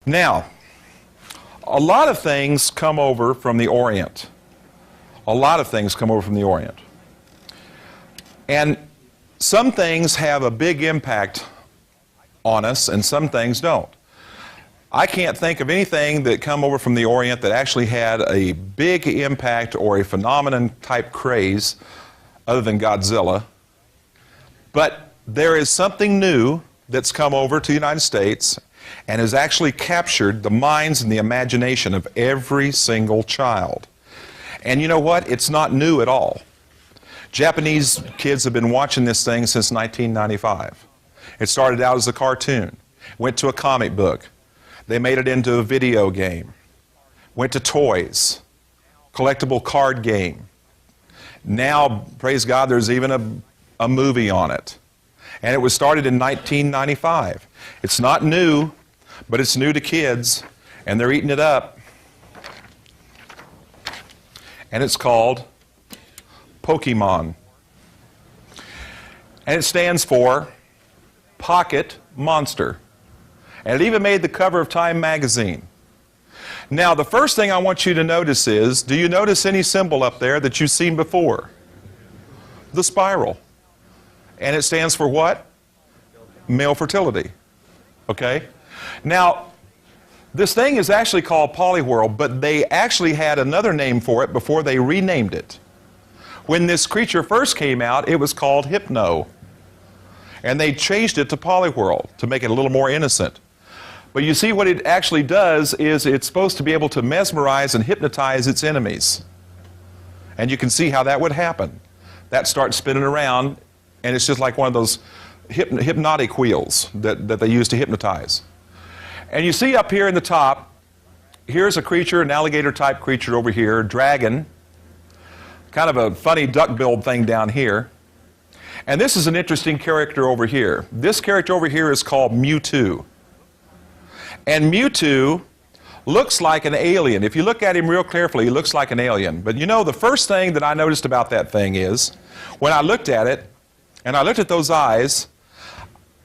Now, a lot of things come over from the Orient. A lot of things come over from the Orient. And some things have a big impact on us and some things don't. I can't think of anything that come over from the Orient that actually had a big impact or a phenomenon type craze other than Godzilla. But there is something new that's come over to the United States and has actually captured the minds and the imagination of every single child. And you know what? It's not new at all. Japanese kids have been watching this thing since 1995. It started out as a cartoon, went to a comic book. They made it into a video game, went to toys, collectible card game. Now, praise God, there's even a movie on it. And it was started in 1995. It's not new, but it's new to kids, and they're eating it up. And it's called Pokemon. And it stands for Pocket Monster. And it even made the cover of Time magazine. Now, the first thing I want you to notice is, do you notice any symbol up there that you've seen before? The spiral. And it stands for what? Male fertility. Okay? Now, this thing is actually called Polyworld, but they actually had another name for it before they renamed it. When this creature first came out, it was called Hypno. And they changed it to Polyworld to make it a little more innocent. But you see, what it actually does is it's supposed to be able to mesmerize and hypnotize its enemies. And you can see how that would happen. That starts spinning around, and it's just like one of those hypnotic wheels that they use to hypnotize. And you see up here in the top, here's a creature, an alligator-type creature over here, dragon. Kind of a funny duck-billed thing down here. And this is an interesting character over here. This character over here is called Mewtwo. And Mewtwo looks like an alien. If you look at him real carefully, he looks like an alien. But you know, the first thing that I noticed about that thing is, when I looked at it, and I looked at those eyes,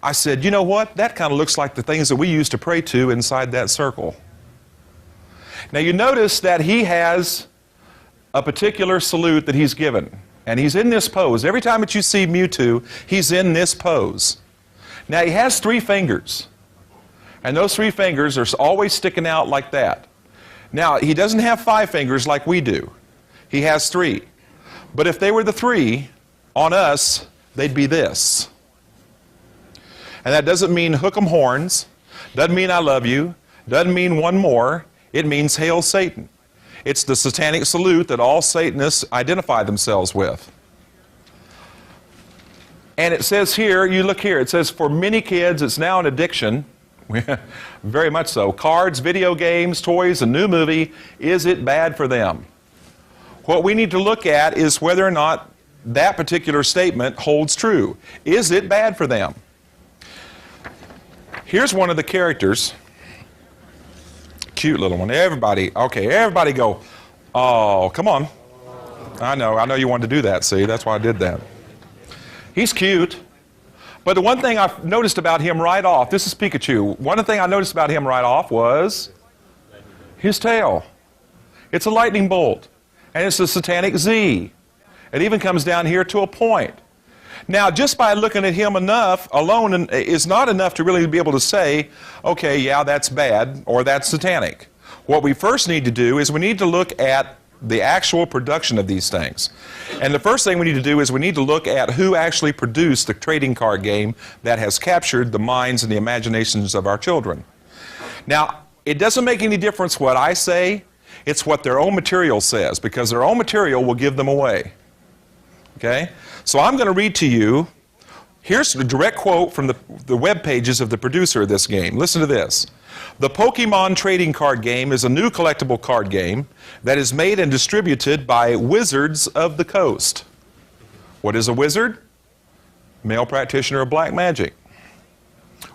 I said, you know what? That kind of looks like the things that we used to pray to inside that circle. Now you notice that he has a particular salute that he's given. And he's in this pose. Every time that you see Mewtwo, he's in this pose. Now he has 3 fingers. And those 3 fingers are always sticking out like that. Now, he doesn't have 5 fingers like we do. He has 3. But if they were the 3, on us, they'd be this. And that doesn't mean hook 'em horns, doesn't mean I love you, doesn't mean one more, it means hail Satan. It's the satanic salute that all Satanists identify themselves with. And it says here, you look here, it says for many kids it's now an addiction. Very much so. Cards, video games, toys, a new movie, is it bad for them? What we need to look at is whether or not that particular statement holds true. Is it bad for them? Here's one of the characters. Cute little one. Everybody, okay, everybody go, oh, come on. I know you wanted to do that, see, that's why I did that. He's cute. But the one thing I've noticed about him right off, this is Pikachu, one thing I noticed about him right off was his tail. It's a lightning bolt. And it's a satanic Z. It even comes down here to a point. Now, just by looking at him alone is not enough to really be able to say, okay, yeah, that's bad, or that's satanic. What we first need to do is we need to look at the actual production of these things. And the first thing we need to do is we need to look at who actually produced the trading card game that has captured the minds and the imaginations of our children. Now, it doesn't make any difference what I say, it's what their own material says, because their own material will give them away. Okay? So I'm going to read to you, here's a direct quote from the web pages of the producer of this game. Listen to this. The Pokemon trading card game is a new collectible card game that is made and distributed by Wizards of the Coast. What is a wizard? Male practitioner of black magic.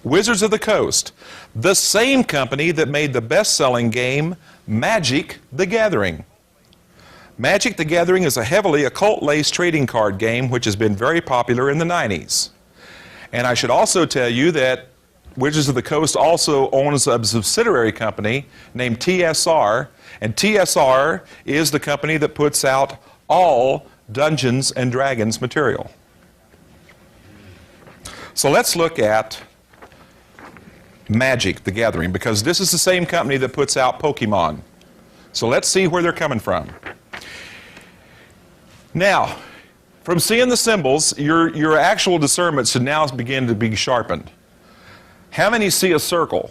Wizards of the Coast, the same company that made the best-selling game Magic the Gathering. Magic the Gathering is a heavily occult-laced trading card game which has been very popular in the 90s. And I should also tell you that Wizards of the Coast also owns a subsidiary company named TSR, and TSR is the company that puts out all Dungeons and Dragons material. So let's look at Magic the Gathering, because this is the same company that puts out Pokemon. So let's see where they're coming from. Now, from seeing the symbols, your actual discernment should now begin to be sharpened. How many see a circle?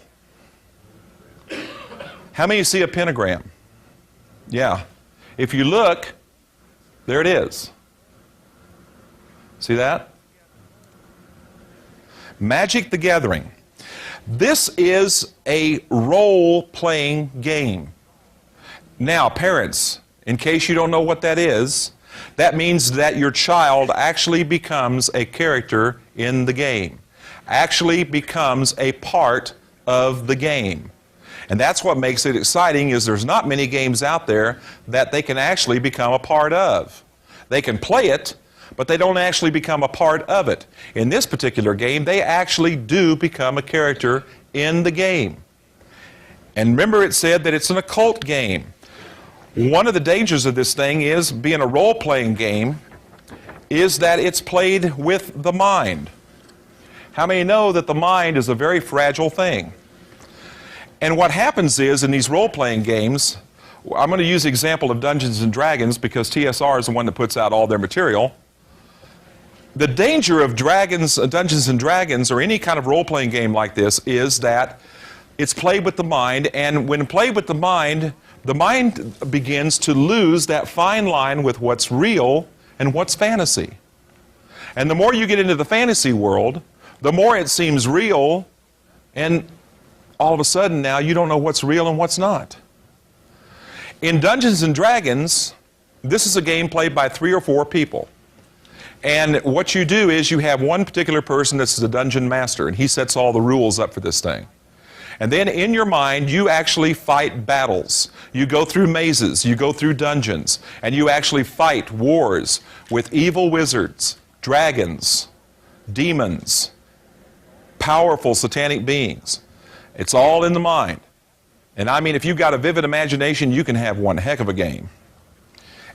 How many see a pentagram? Yeah. If you look, there it is. See that? Magic the Gathering. This is a role-playing game. Now, parents, in case you don't know what that is, that means that your child actually becomes a character in the game, actually becomes a part of the game. And that's what makes it exciting, is there's not many games out there that they can actually become a part of. They can play it, but they don't actually become a part of it. In this particular game, they actually do become a character in the game. And remember, it said that it's an occult game. One of the dangers of this thing is, being a role-playing game, is that it's played with the mind. How many know that the mind is a very fragile thing? And what happens is, in these role-playing games, I'm going to use the example of Dungeons and Dragons because TSR is the one that puts out all their material. The danger of Dungeons and Dragons, or any kind of role-playing game like this, is that it's played with the mind, and when played with the mind begins to lose that fine line with what's real and what's fantasy. And the more you get into the fantasy world, the more it seems real, and all of a sudden now you don't know what's real and what's not. In Dungeons and Dragons, this is a game played by 3 or 4 people. And what you do is you have one particular person that's the dungeon master, and he sets all the rules up for this thing. And then in your mind, you actually fight battles. You go through mazes, you go through dungeons, and you actually fight wars with evil wizards, dragons, demons, powerful satanic beings. It's all in the mind. And I mean, if you've got a vivid imagination, you can have one heck of a game.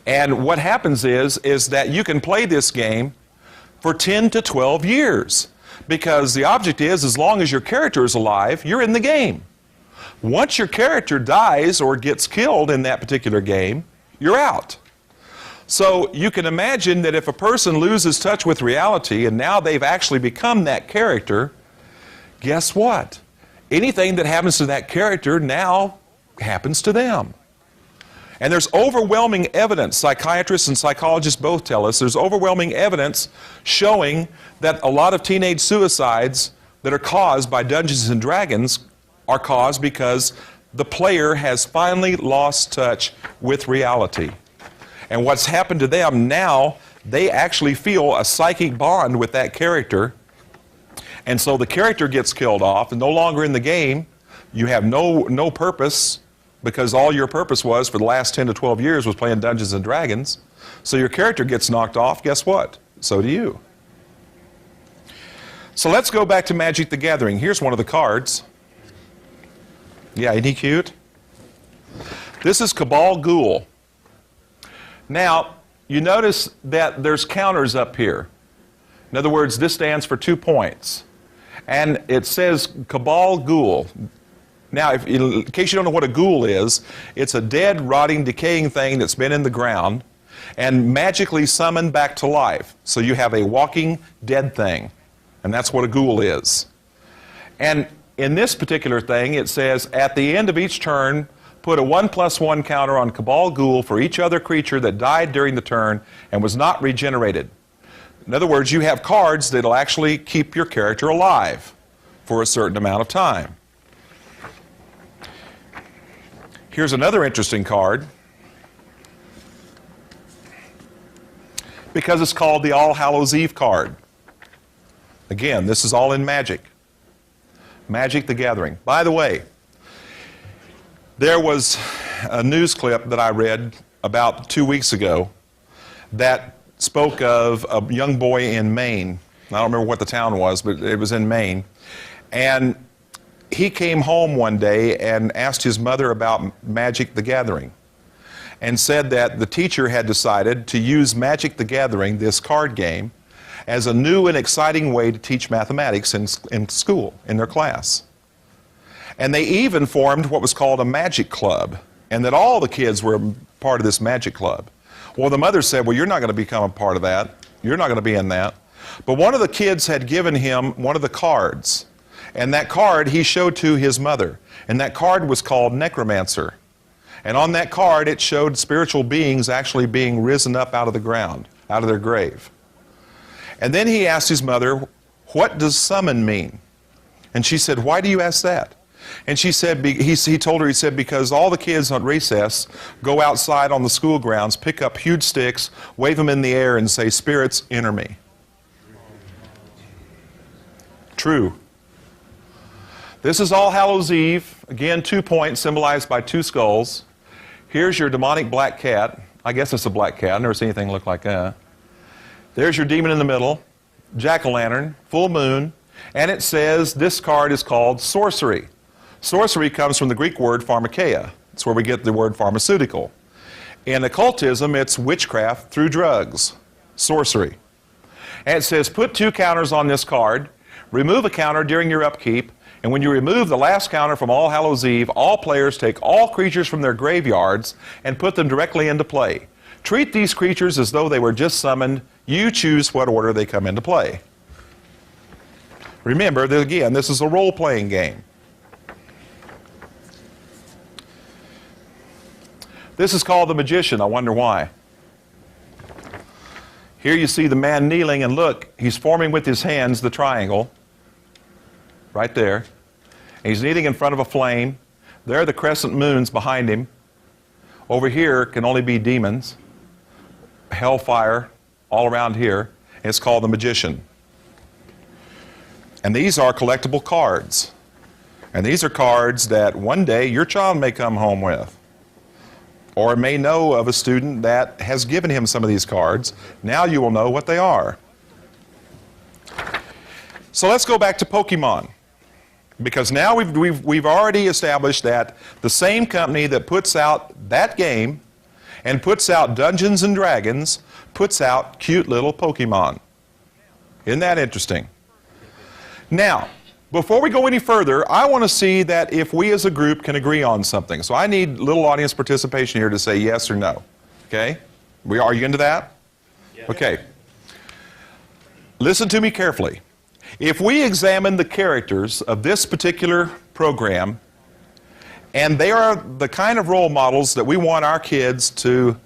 And what happens is that you can play this game for 10 to 12 years. Because the object is, as long as your character is alive, you're in the game. Once your character dies or gets killed in that particular game, you're out. So you can imagine that if a person loses touch with reality and now they've actually become that character, guess what? Anything that happens to that character now happens to them. And there's overwhelming evidence, psychiatrists and psychologists both tell us, there's overwhelming evidence showing that a lot of teenage suicides that are caused by Dungeons and Dragons are caused because the player has finally lost touch with reality. And what's happened to them now, they actually feel a psychic bond with that character. And so the character gets killed off and no longer in the game. You have no purpose, because all your purpose was for the last 10 to 12 years was playing Dungeons and Dragons. So your character gets knocked off, guess what? So do you. So let's go back to Magic the Gathering. Here's one of the cards. Yeah, isn't he cute? This is Cabal Ghoul. Now, you notice that there's counters up here. In other words, this stands for 2 points. And it says Cabal Ghoul. Now, in case you don't know what a ghoul is, it's a dead, rotting, decaying thing that's been in the ground and magically summoned back to life. So you have a walking dead thing, and that's what a ghoul is. And in this particular thing, it says, at the end of each turn, put a 1+1 counter on Cabal Ghoul for each other creature that died during the turn and was not regenerated. In other words, you have cards that'll actually keep your character alive for a certain amount of time. Here's another interesting card, because it's called the All Hallows Eve card. Again, this is all in Magic. Magic the Gathering. By the way, there was a news clip that I read about 2 weeks ago that spoke of a young boy in Maine. I don't remember what the town was, but it was in Maine. And he came home one day and asked his mother about Magic the Gathering, and said that the teacher had decided to use Magic the Gathering, this card game, as a new and exciting way to teach mathematics in school, in their class. And they even formed what was called a magic club, and that all the kids were part of this magic club. Well, the mother said, well, you're not going to become a part of that. You're not going to be in that. But one of the kids had given him one of the cards, and that card he showed to his mother. And that card was called Necromancer. And on that card, it showed spiritual beings actually being risen up out of the ground, out of their grave. And then he asked his mother, what does summon mean? And she said, why do you ask that? And she said, he told her, he said, because all the kids on recess go outside on the school grounds, pick up huge sticks, wave them in the air, and say, spirits, enter me. True. This is All Hallows Eve. Again, 2 points symbolized by 2 skulls. Here's your demonic black cat. I guess it's a black cat. I've never seen anything look like that. There's your demon in the middle. Jack-o'-lantern, full moon. And it says this card is called sorcery. Sorcery comes from the Greek word pharmakeia. It's where we get the word pharmaceutical. In occultism, it's witchcraft through drugs. Sorcery. And it says put 2 counters on this card. Remove a counter during your upkeep. And when you remove the last counter from All Hallows Eve, all players take all creatures from their graveyards and put them directly into play. Treat these creatures as though they were just summoned. You choose what order they come into play. Remember that, again, this is a role-playing game. This is called the Magician. I wonder why. Here you see the man kneeling, and look, he's forming with his hands the triangle. Right there. And he's kneeling in front of a flame. There are the crescent moons behind him. Over here can only be demons. Hellfire all around here. And it's called the Magician. And these are collectible cards. And these are cards that one day your child may come home with. Or may know of a student that has given him some of these cards. Now you will know what they are. So let's go back to Pokemon. Because now we've already established that the same company that puts out that game and puts out Dungeons and Dragons puts out cute little Pokemon. Isn't that interesting? Now, before we go any further, I want to see that if we as a group can agree on something. So I need little audience participation here to say yes or no. Okay? Are you into that? Yeah. Okay. Listen to me carefully. If we examine the characters of this particular program, and they are the kind of role models that we want our kids to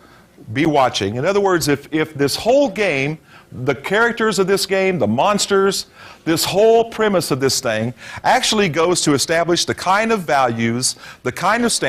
be watching. In other words, if this whole game, the characters of this game, the monsters, this whole premise of this thing actually goes to establish the kind of values, the kind of standards